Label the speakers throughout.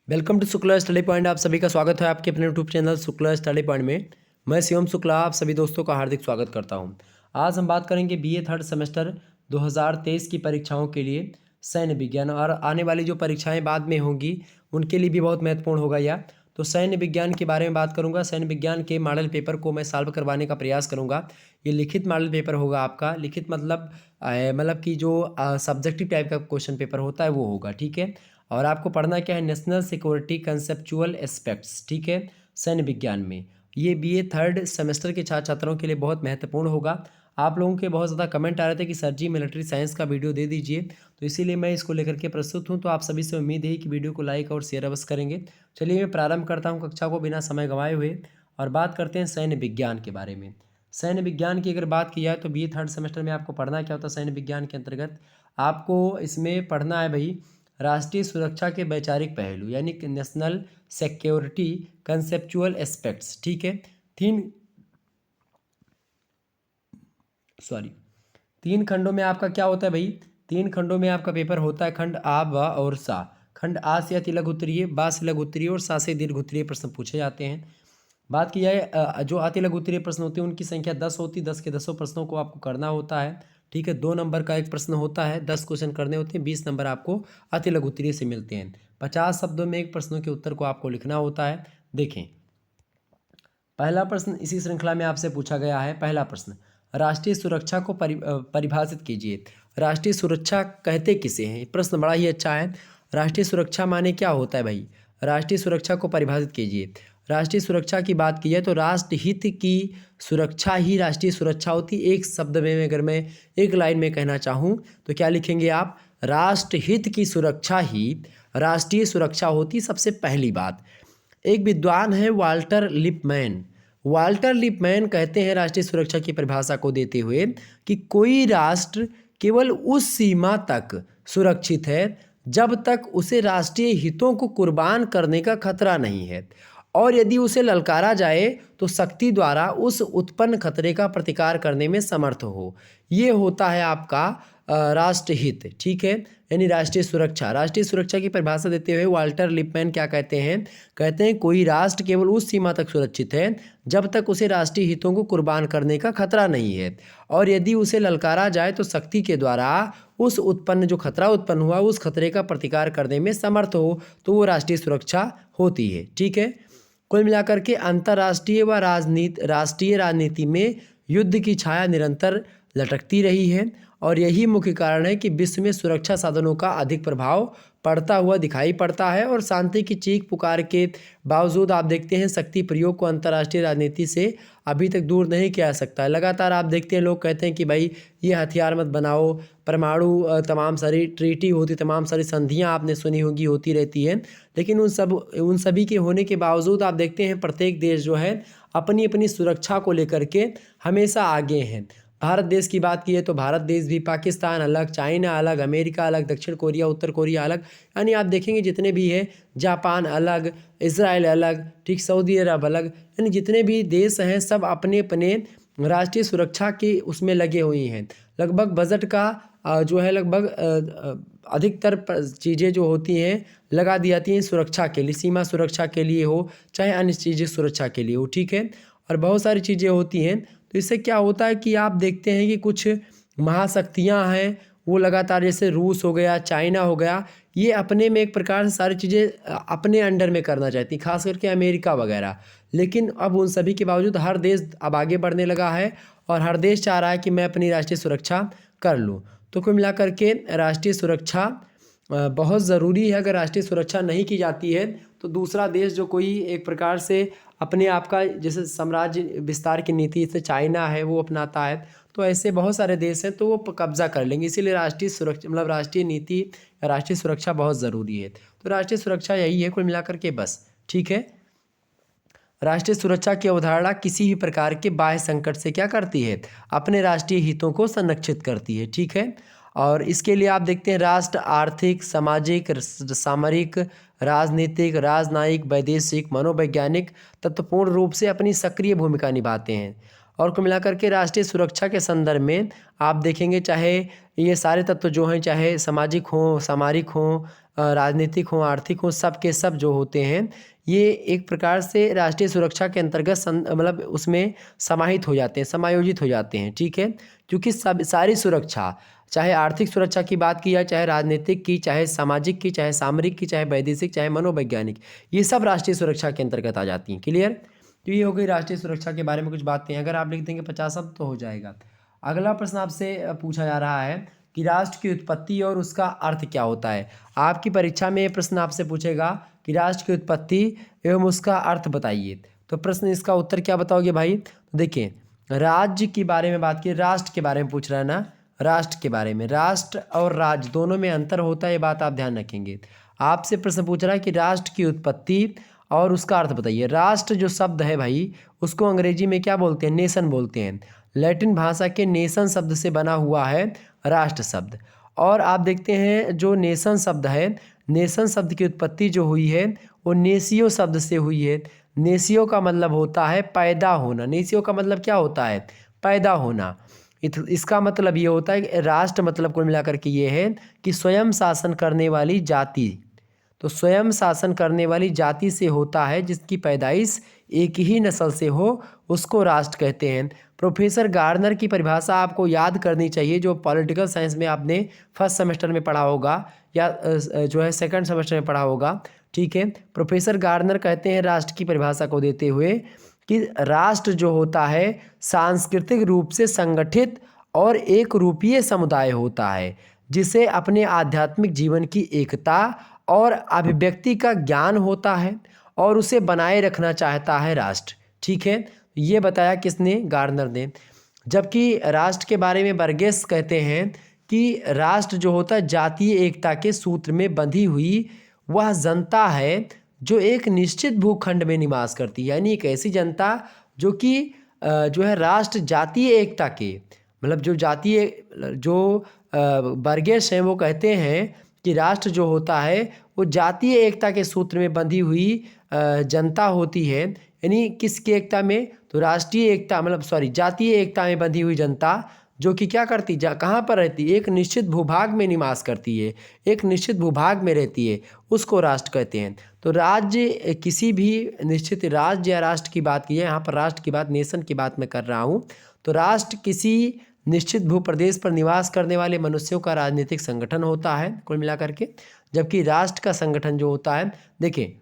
Speaker 1: Welcome to Shukla study point. आप सभी का स्वागत है आपके अपने YouTube channel Shukla study point में। मैं शिवम शुक्ला आप सभी दोस्तों का हार्दिक स्वागत करता हूं। आज हम बात करेंगे बीए थर्ड सेमेस्टर 2023 की परीक्षाओं के लिए सैन्य विज्ञान, और आने वाली जो परीक्षाएं बाद में होंगी उनके लिए भी बहुत महत्वपूर्ण होगा यह। तो सैन्य विज्ञान के बारे में बात करूंगा। सैन्य विज्ञान के मॉडल पेपर को मैं सॉल्व करवाने का प्रयास करूंगा। ये लिखित मॉडल पेपर होगा आपका। लिखित मतलब कि जो सब्जेक्टिव टाइप का क्वेश्चन पेपर होता है वो होगा, ठीक है। और आपको पढ़ना क्या है, नेशनल सिक्योरिटी कंसेप्चुअल एस्पेक्ट्स, ठीक है, सैन्य विज्ञान में। ये बीए थर्ड सेमेस्टर के छात्र छात्रों के लिए बहुत महत्वपूर्ण होगा। आप लोगों के बहुत ज़्यादा कमेंट आ रहे थे कि सर जी मिलिट्री साइंस का वीडियो दे दीजिए, तो इसीलिए मैं इसको लेकर के प्रस्तुत हूँ। तो आप सभी से उम्मीद है कि वीडियो को लाइक और शेयर अवश्य करेंगे। चलिए मैं प्रारंभ करता हूँ कक्षा को बिना समय गंवाए हुए, और बात करते हैं सैन्य विज्ञान के बारे में। सैन्य विज्ञान की अगर बात की जाए तो बीए थर्ड सेमेस्टर में आपको पढ़ना क्या होता है सैन्य विज्ञान के अंतर्गत। आपको इसमें पढ़ना है भाई राष्ट्रीय सुरक्षा के वैचारिक पहलू, यानी कि नेशनल सिक्योरिटी कंसेप्चुअल एस्पेक्ट्स, ठीक है। तीन सॉरी तीन खंडों में आपका क्या होता है भाई, तीन खंडों में आपका पेपर होता है। खंड आ, ब और सा। खंड आ से अति लघु उत्तरीय, बा से लघु उत्तरीय और सा से दीर्घ उत्तरीय प्रश्न पूछे जाते हैं। बात की जाए जो अति लघु उत्तरीय प्रश्न होते हैं उनकी संख्या 10 होती है। 10 के 10 प्रश्नों को आपको करना होता है, ठीक है। 2 नंबर का एक प्रश्न होता है, 10 क्वेश्चन करने होते हैं, 20 नंबर आपको अति लघु उत्तरीय से मिलते हैं। 50 शब्दों में एक प्रश्नों के उत्तर को आपको लिखना होता है। देखें, पहला प्रश्न इसी श्रृंखला में आपसे पूछा गया है। पहला प्रश्न, राष्ट्रीय सुरक्षा को परिभाषित कीजिए। राष्ट्रीय सुरक्षा कहते किसे हैं? प्रश्न बड़ा ही अच्छा है। राष्ट्रीय सुरक्षा माने क्या होता है भाई? राष्ट्रीय सुरक्षा को परिभाषित कीजिए। राष्ट्रीय सुरक्षा की बात की जाए तो राष्ट्र हित की सुरक्षा ही राष्ट्रीय सुरक्षा होती। एक शब्द में अगर मैं एक लाइन में कहना चाहूँ तो क्या लिखेंगे आप? राष्ट्र हित की सुरक्षा ही राष्ट्रीय सुरक्षा होती। सबसे पहली बात, एक विद्वान है वाल्टर लिपमैन। वाल्टर लिपमैन कहते हैं राष्ट्रीय सुरक्षा की परिभाषा को देते हुए कि कोई राष्ट्र केवल उस सीमा तक सुरक्षित है जब तक उसे राष्ट्रीय हितों को कुर्बान करने का खतरा नहीं है, और यदि उसे ललकारा जाए तो शक्ति द्वारा उस उत्पन्न खतरे का प्रतिकार करने में समर्थ हो। ये होता है आपका राष्ट्रहित, ठीक है, यानी राष्ट्रीय सुरक्षा। राष्ट्रीय सुरक्षा की परिभाषा देते हुए वाल्टर लिपमैन क्या कहते हैं? कहते हैं कोई राष्ट्र केवल उस सीमा तक सुरक्षित है जब तक उसे राष्ट्रीय हितों को कुर्बान करने का खतरा नहीं है, और यदि उसे ललकारा जाए तो शक्ति के द्वारा उस उत्पन्न जो खतरा उत्पन्न हुआ उस खतरे का प्रतिकार करने में समर्थ हो, तो वो राष्ट्रीय सुरक्षा होती है, ठीक है। कुल मिलाकर के अंतर्राष्ट्रीय व राष्ट्रीय राजनीति में युद्ध की छाया निरंतर लटकती रही है, और यही मुख्य कारण है कि विश्व में सुरक्षा साधनों का अधिक प्रभाव पड़ता हुआ दिखाई पड़ता है। और शांति की चीख पुकार के बावजूद आप देखते हैं शक्ति प्रयोग को अंतर्राष्ट्रीय राजनीति से अभी तक दूर नहीं किया जा सकता है। लगातार आप देखते हैं लोग कहते हैं कि भाई ये हथियार मत बनाओ, परमाणु तमाम सारी ट्रीटी होती, तमाम सारी संधियां आपने सुनी होगी, होती रहती है। लेकिन उन सभी के होने के बावजूद आप देखते हैं प्रत्येक देश जो है अपनी अपनी सुरक्षा को लेकर के हमेशा आगे हैं। भारत देश की बात की है तो भारत देश भी, पाकिस्तान अलग, चाइना अलग, अमेरिका अलग, दक्षिण कोरिया, उत्तर कोरिया अलग, यानी आप देखेंगे जितने भी हैं, जापान अलग, इजराइल अलग, ठीक, सऊदी अरब अलग, यानी जितने भी देश हैं सब अपने अपने राष्ट्रीय सुरक्षा के उसमें लगे हुए हैं। लगभग बजट का जो है लगभग अधिकतर चीज़ें जो होती हैं लगा दी जाती हैं सुरक्षा के लिए, सीमा सुरक्षा के लिए हो चाहे अन्य चीज़ें सुरक्षा के लिए हो, ठीक है। और बहुत सारी चीज़ें होती हैं। तो इससे क्या होता है कि आप देखते हैं कि कुछ महाशक्तियाँ हैं वो लगातार, जैसे रूस हो गया, चाइना हो गया, ये अपने में एक प्रकार से सारी चीज़ें अपने अंडर में करना चाहती, खास करके अमेरिका वगैरह। लेकिन अब उन सभी के बावजूद हर देश अब आगे बढ़ने लगा है और हर देश चाह रहा है कि मैं अपनी राष्ट्रीय सुरक्षा कर लूँ। तो कुल मिलाकर के राष्ट्रीय सुरक्षा बहुत ज़रूरी है। अगर राष्ट्रीय सुरक्षा नहीं की जाती है तो दूसरा देश जो कोई एक प्रकार से अपने आप का जैसे साम्राज्य विस्तार की नीति से चाइना है वो अपनाता है, तो ऐसे बहुत सारे देश हैं तो वो कब्जा कर लेंगे। इसीलिए राष्ट्रीय सुरक्षा मतलब राष्ट्रीय नीति, राष्ट्रीय सुरक्षा बहुत ज़रूरी है। तो राष्ट्रीय सुरक्षा यही है कुल मिलाकर के, बस, ठीक है। राष्ट्रीय सुरक्षा की अवधारणा किसी भी प्रकार के बाह्य संकट से क्या करती है? अपने राष्ट्रीय हितों को संरक्षित करती है, ठीक है। और इसके लिए आप देखते हैं राष्ट्र आर्थिक, सामाजिक, सामरिक, राजनीतिक, राजनयिक, वैदेशिक, मनोवैज्ञानिक तत्वपूर्ण रूप से अपनी सक्रिय भूमिका निभाते हैं। और कुल मिलाकर के राष्ट्रीय सुरक्षा के संदर्भ में आप देखेंगे, चाहे ये सारे तत्व जो हैं, चाहे सामाजिक हों, सामरिक हों, राजनीतिक हों, आर्थिक हों, सब के सब जो होते हैं ये एक प्रकार से राष्ट्रीय सुरक्षा के अंतर्गत मतलब उसमें समाहित हो जाते हैं, समायोजित हो जाते हैं। ठीक है, क्योंकि सब सारी सुरक्षा, चाहे आर्थिक सुरक्षा की बात की जाए, चाहे राजनीतिक की, चाहे सामाजिक की, चाहे सामरिक की, चाहे वैदेशिक, चाहे मनोवैज्ञानिक, ये सब राष्ट्रीय सुरक्षा के अंतर्गत आ जाती हैं। क्लियर? तो ये हो गई राष्ट्रीय सुरक्षा के बारे में कुछ बातें। अगर आप लिख देंगे 50 अब तो हो जाएगा। अगला प्रश्न आपसे पूछा जा रहा है कि राष्ट्र की उत्पत्ति और उसका अर्थ क्या होता है। आपकी परीक्षा में ये प्रश्न आपसे पूछेगा कि राष्ट्र की उत्पत्ति एवं उसका अर्थ बताइए। तो प्रश्न इसका उत्तर क्या बताओगे भाई? तो देखिए, राज्य के बारे में बात की, राष्ट्र के बारे में पूछ रहा है ना, राष्ट्र के बारे में। राष्ट्र और राज्य दोनों में अंतर होता है, ये बात आप ध्यान रखेंगे। आपसे प्रश्न पूछ रहा है कि राष्ट्र की उत्पत्ति और उसका अर्थ बताइए। राष्ट्र जो शब्द है भाई, उसको अंग्रेजी में क्या बोलते हैं? नेशन बोलते हैं। लैटिन भाषा के नेशन शब्द से बना हुआ है राष्ट्र शब्द। और आप देखते हैं जो नेशन शब्द है, नेशन शब्द की उत्पत्ति जो हुई है वो नेसियो शब्द से हुई है। नेसियो का मतलब होता है पैदा होना। नेसियो का मतलब क्या होता है? पैदा होना। इसका मतलब ये होता है कि राष्ट्र मतलब कुल मिलाकर के ये है कि स्वयं शासन करने वाली जाति। तो स्वयं शासन करने वाली जाति से होता है जिसकी पैदाइश एक ही नस्ल से हो, उसको राष्ट्र कहते हैं। प्रोफेसर गार्नर की परिभाषा आपको याद करनी चाहिए, जो पॉलिटिकल साइंस में आपने फर्स्ट सेमेस्टर में पढ़ा होगा या जो है सेकंड सेमेस्टर में पढ़ा होगा। ठीक है, प्रोफेसर गार्नर कहते हैं राष्ट्र की परिभाषा को देते हुए कि राष्ट्र जो होता है सांस्कृतिक रूप से संगठित और एक रूपीय समुदाय होता है, जिसे अपने आध्यात्मिक जीवन की एकता और अभिव्यक्ति का ज्ञान होता है और उसे बनाए रखना चाहता है राष्ट्र। ठीक है, ये बताया किसने? गार्नर ने। जबकि राष्ट्र के बारे में बर्गेस कहते हैं कि राष्ट्र जो होता है जातीय एकता के सूत्र में बंधी हुई वह जनता है जो एक निश्चित भूखंड में निवास करती है। यानी एक ऐसी जनता जो कि जो है राष्ट्र जातीय एकता के, मतलब जो जातीय जो बर्गेस हैं वो कहते हैं कि राष्ट्र जो होता है वो जातीय एकता के सूत्र में बंधी हुई जनता होती है। यानी किसकी एकता में? तो राष्ट्रीय एकता, मतलब सॉरी, जातीय एकता में बंधी हुई जनता जो कि क्या करती, कहाँ पर रहती? एक निश्चित भूभाग में निवास करती है, एक निश्चित भूभाग में रहती है, उसको राष्ट्र कहते हैं। तो राज्य, किसी भी निश्चित राज्य या राष्ट्र की बात की है, यहाँ पर राष्ट्र की बात, नेशन की बात मैं कर रहा हूँ। तो राष्ट्र किसी निश्चित भूप्रदेश पर निवास करने वाले मनुष्यों का राजनीतिक संगठन होता है कुल मिलाकर के। जबकि राष्ट्र का संगठन जो होता है, देखिए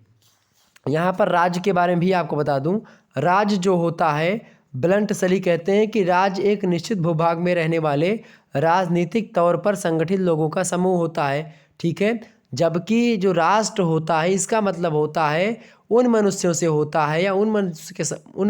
Speaker 1: यहाँ पर राज्य के बारे में भी आपको बता दूं, राज्य जो होता है ब्लंट सली कहते हैं कि राज्य एक निश्चित भूभाग में रहने वाले राजनीतिक तौर पर संगठित लोगों का समूह होता है। ठीक है, जबकि जो राष्ट्र होता है इसका मतलब होता है उन मनुष्यों से होता है या उन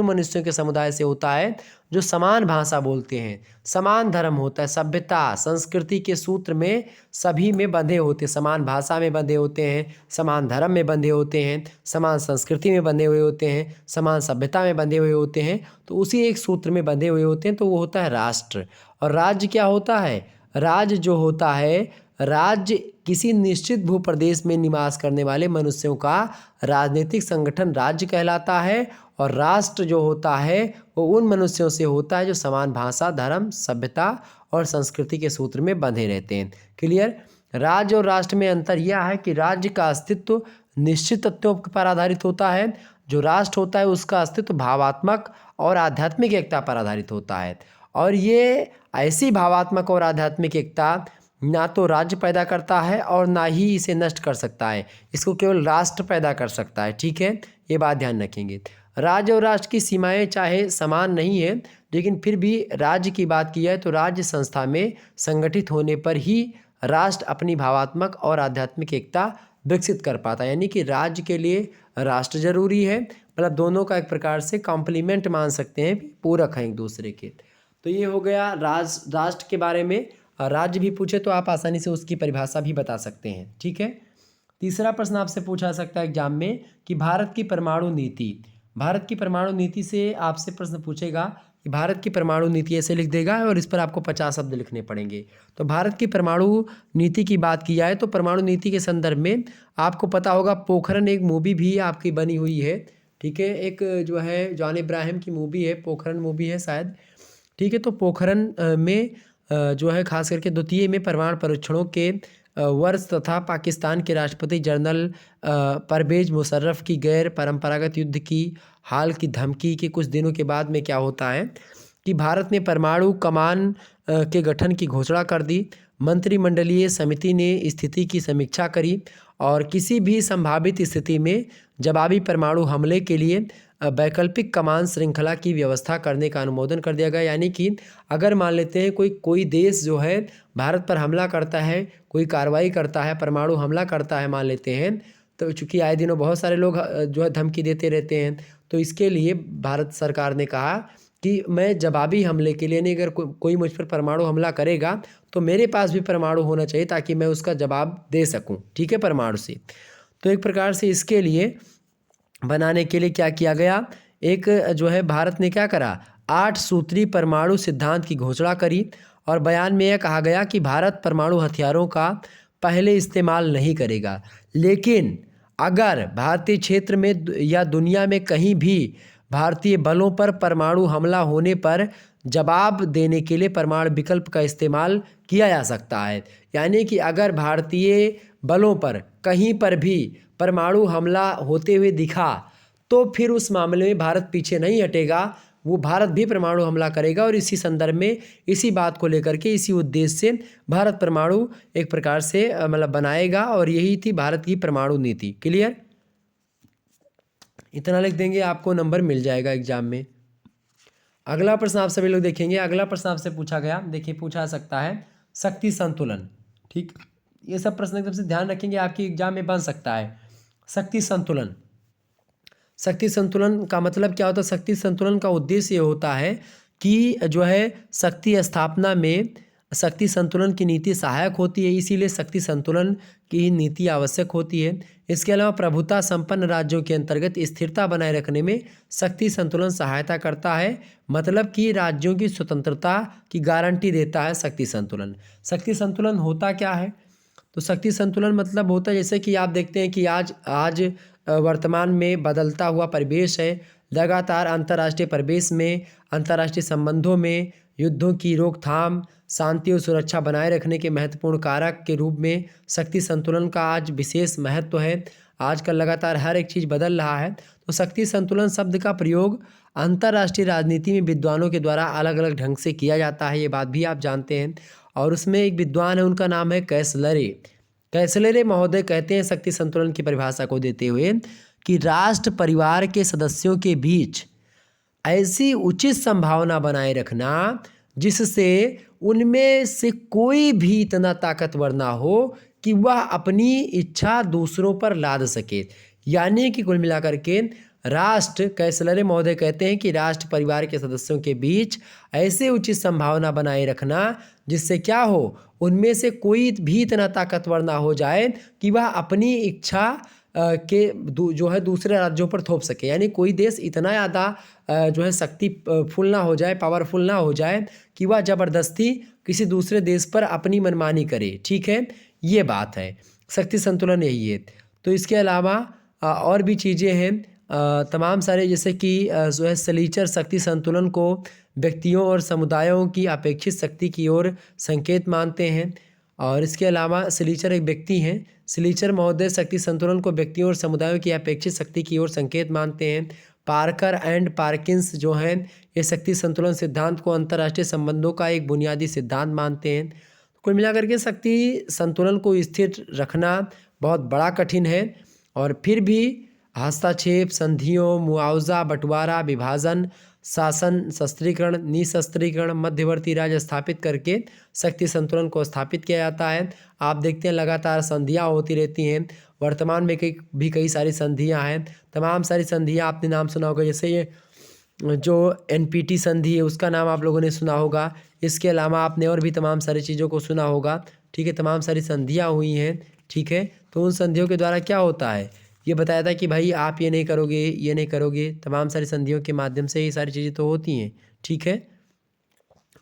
Speaker 1: मनुष्यों के समुदाय से होता है जो समान भाषा बोलते हैं, समान धर्म होता है, सभ्यता संस्कृति के सूत्र में सभी में बंधे होते हैं, समान भाषा में बंधे होते हैं, समान धर्म में बंधे होते हैं, समान संस्कृति में बंधे हुए होते हैं, समान सभ्यता में बंधे हुए होते हैं। तो उसी एक सूत्र में बंधे हुए होते हैं, तो वो होता है राष्ट्र। और राज्य क्या होता है? राज्य जो होता है, राज्य किसी निश्चित भूप्रदेश में निवास करने वाले मनुष्यों का राजनीतिक संगठन राज्य कहलाता है। और राष्ट्र जो होता है वो उन मनुष्यों से होता है जो समान भाषा, धर्म, सभ्यता और संस्कृति के सूत्र में बंधे रहते हैं। क्लियर? राज्य और राष्ट्र में अंतर यह है कि राज्य का अस्तित्व निश्चित तत्वों पर आधारित होता है, जो राष्ट्र होता है उसका अस्तित्व भावात्मक और आध्यात्मिक एकता पर आधारित होता है। और ये ऐसी भावात्मक और आध्यात्मिक एकता ना तो राज्य पैदा करता है और ना ही इसे नष्ट कर सकता है, इसको केवल राष्ट्र पैदा कर सकता है। ठीक है, ये बात ध्यान रखेंगे। राज्य और राष्ट्र की सीमाएं चाहे समान नहीं है, लेकिन फिर भी राज्य की बात की जाए तो राज्य संस्था में संगठित होने पर ही राष्ट्र अपनी भावात्मक और आध्यात्मिक एकता विकसित कर पाता है। यानी कि राज्य के लिए राष्ट्र जरूरी है, मतलब दोनों का एक प्रकार से कॉम्प्लीमेंट मान सकते हैं, पूरक हैं एक दूसरे के। तो ये हो गया राष्ट्र के बारे में। राज्य भी पूछे तो आप आसानी से उसकी परिभाषा भी बता सकते हैं। ठीक है, तीसरा प्रश्न आपसे पूछा सकता है एग्जाम में कि भारत की परमाणु नीति, भारत की परमाणु नीति से आपसे प्रश्न पूछेगा कि भारत की परमाणु नीति ऐसे लिख देगा और इस पर आपको 50 शब्द लिखने पड़ेंगे। तो भारत की परमाणु नीति की बात की जाए तो परमाणु नीति के संदर्भ में आपको पता होगा पोखरण एक मूवी भी आपकी बनी हुई है। ठीक है। एक जो है जॉन इब्राहिम की मूवी है, पोखरन मूवी है शायद, ठीक है। तो पोखरन में जो है खास करके द्वितीय में परमाणु परीक्षणों के वर्ष तथा पाकिस्तान के राष्ट्रपति जनरल परवेज मुशर्रफ की गैर परंपरागत युद्ध की हाल की धमकी के कुछ दिनों के बाद में क्या होता है कि भारत ने परमाणु कमान के गठन की घोषणा कर दी। मंत्रिमंडलीय समिति ने स्थिति की समीक्षा करी और किसी भी संभावित स्थिति में जवाबी परमाणु हमले के लिए वैकल्पिक कमान श्रृंखला की व्यवस्था करने का अनुमोदन कर दिया गया। यानी कि अगर मान लेते हैं कोई देश जो है भारत पर हमला करता है, कोई कार्रवाई करता है, परमाणु हमला करता है मान लेते हैं, तो चूँकि आए दिनों बहुत सारे लोग जो है धमकी देते रहते हैं, तो इसके लिए भारत सरकार ने कहा कि मैं जवाबी हमले के लिए नहीं, अगर कोई मुझ पर परमाणु हमला करेगा तो मेरे पास भी परमाणु होना चाहिए ताकि मैं उसका जवाब दे सकूं, ठीक है, परमाणु से। तो एक प्रकार से इसके लिए बनाने के लिए क्या किया गया, एक जो है भारत ने क्या करा, 8 सूत्री परमाणु सिद्धांत की घोषणा करी और बयान में यह कहा गया कि भारत परमाणु हथियारों का पहले इस्तेमाल नहीं करेगा, लेकिन अगर भारतीय क्षेत्र में या दुनिया में कहीं भी भारतीय बलों पर परमाणु हमला होने पर जवाब देने के लिए परमाणु विकल्प का इस्तेमाल किया जा सकता है। यानी कि अगर भारतीय बलों पर कहीं पर भी परमाणु हमला होते हुए दिखा तो फिर उस मामले में भारत पीछे नहीं हटेगा, वो भारत भी परमाणु हमला करेगा। और इसी संदर्भ में इसी बात को लेकर के इसी उद्देश्य से भारत परमाणु एक प्रकार से मतलब बनाएगा और यही थी भारत की परमाणु नीति। क्लियर, इतना लिख देंगे, आपको नंबर मिल जाएगा एग्जाम में। अगला प्रश्न आप सभी लोग देखेंगे। अगला प्रश्न आपसे पूछा गया, देखिए पूछा सकता है शक्ति संतुलन, ठीक, ये सब प्रश्न एकदम से ध्यान रखेंगे, आपकी एग्जाम में बन सकता है। शक्ति संतुलन, शक्ति संतुलन का मतलब क्या होता है? शक्ति संतुलन का उद्देश्य ये होता है कि जो है शक्ति स्थापना में शक्ति संतुलन की नीति सहायक होती है, इसीलिए शक्ति संतुलन की नीति आवश्यक होती है। इसके अलावा प्रभुता संपन्न राज्यों के अंतर्गत स्थिरता बनाए रखने में शक्ति संतुलन सहायता करता है, मतलब कि राज्यों की स्वतंत्रता की गारंटी देता है शक्ति संतुलन। शक्ति संतुलन होता क्या है? तो शक्ति संतुलन मतलब होता है जैसे कि आप देखते हैं कि आज वर्तमान में बदलता हुआ परिवेश है, लगातार अंतर्राष्ट्रीय परिवेश में, अंतर्राष्ट्रीय संबंधों में युद्धों की रोकथाम, शांति और सुरक्षा बनाए रखने के महत्वपूर्ण कारक के रूप में शक्ति संतुलन का आज विशेष महत्व है। आजकल लगातार हर एक चीज़ बदल रहा है, तो शक्ति संतुलन शब्द का प्रयोग अंतर्राष्ट्रीय राजनीति में विद्वानों के द्वारा अलग अलग ढंग से किया जाता है, ये बात भी आप जानते हैं। और उसमें एक विद्वान है, उनका नाम है कैसलरे। कैसलरे महोदय कहते हैं शक्ति संतुलन की परिभाषा को देते हुए कि राष्ट्र परिवार के सदस्यों के बीच ऐसी उचित संभावना बनाए रखना जिससे उनमें से कोई भी इतना ताकतवर ना हो कि वह अपनी इच्छा दूसरों पर लाद सके। यानी कि कुल मिलाकर के राष्ट्र, कैसलरे महोदय कहते हैं कि राष्ट्र परिवार के सदस्यों के बीच ऐसे उचित संभावना बनाए रखना जिससे क्या हो, उनमें से कोई भी इतना ताकतवर ना हो जाए कि वह अपनी इच्छा के जो है दूसरे राज्यों पर थोप सके। यानी कोई देश इतना ज़्यादा जो है शक्तिफुल ना हो जाए, पावरफुल ना हो जाए कि वह ज़बरदस्ती किसी दूसरे देश पर अपनी मनमानी करे, ठीक है, ये बात है, शक्ति संतुलन यही है। तो इसके अलावा और भी चीज़ें हैं तमाम सारे, जैसे कि जो है सलीचर शक्ति संतुलन को व्यक्तियों और समुदायों की अपेक्षित शक्ति की ओर संकेत मानते हैं। और इसके अलावा सलीचर एक व्यक्ति हैं, सलीचर महोदय शक्ति संतुलन को व्यक्तियों और समुदायों की अपेक्षित शक्ति की ओर संकेत मानते हैं। पार्कर एंड पार्किंस जो हैं ये शक्ति संतुलन सिद्धांत को अंतर्राष्ट्रीय संबंधों का एक बुनियादी सिद्धांत मानते हैं। कुल मिलाकर के शक्ति संतुलन को स्थिर रखना बहुत बड़ा कठिन है, और फिर भी हस्तक्षेप, संधियों, मुआवजा, बंटवारा, विभाजन, शासन, शस्त्रीकरण, निशस्त्रीकरण, मध्यवर्ती राज्य स्थापित करके शक्ति संतुलन को स्थापित किया जाता है। आप देखते हैं लगातार संधियाँ होती रहती हैं, वर्तमान में कई सारी संधियाँ हैं, तमाम सारी संधियाँ आपने नाम सुना होगा, जैसे ये जो NPT संधि है उसका नाम आप लोगों ने सुना होगा। इसके अलावा आपने और भी तमाम सारी चीज़ों को सुना होगा, ठीक है, तमाम सारी संधियाँ हुई हैं, ठीक है। तो उन संधियों के द्वारा क्या होता है, ये बताया था कि भाई आप ये नहीं करोगे, ये नहीं करोगे, तमाम सारी संधियों के माध्यम से ये सारी चीज़ें तो होती हैं, ठीक है।